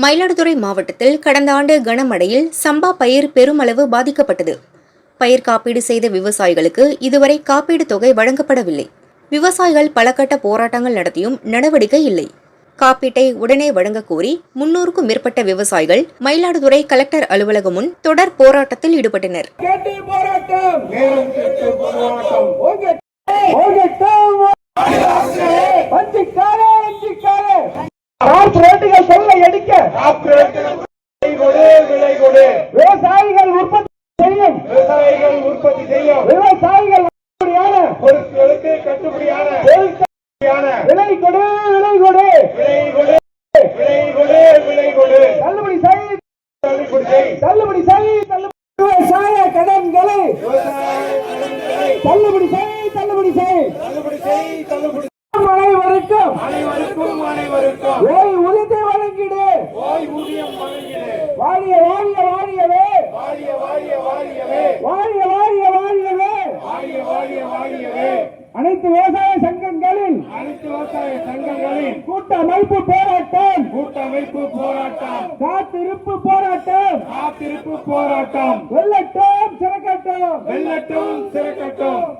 மயிலாடுதுறை மாவட்டத்தில் கடந்த ஆண்டு கனமழையில் சம்பா பயிர் பெருமளவு பாதிக்கப்பட்டது. பயிர் காப்பீடு செய்த விவசாயிகளுக்கு இதுவரை காப்பீடு தொகை வழங்கப்படவில்லை. விவசாயிகள் பல கட்ட போராட்டங்கள் நடத்தியும் நடவடிக்கை இல்லை. காப்பீட்டை உடனே வழங்கக் கோரி 300க்கும் மேற்பட்ட விவசாயிகள் மயிலாடுதுறை கலெக்டர் அலுவலகம் முன் தொடர் போராட்டத்தில் ஈடுபட்டனர். விவசாயிகள் உற்பத்தி செய்யும் விவசாயிகள் பொருட்களுக்கு கட்டுப்படியான விலை கொடு தள்ளுபடி செய் விவசாய கடன்களை தள்ளுபடி செய் அனைவருக்கும் ஓய்வூதியத்தை வழங்கிடு. வாழியவே அனைத்து விவசாய சங்கங்களின் கூட்டமைப்பு போராட்டம் காத்திருப்பு போராட்டம் வெல்லட்டும் சிறக்கட்டும்.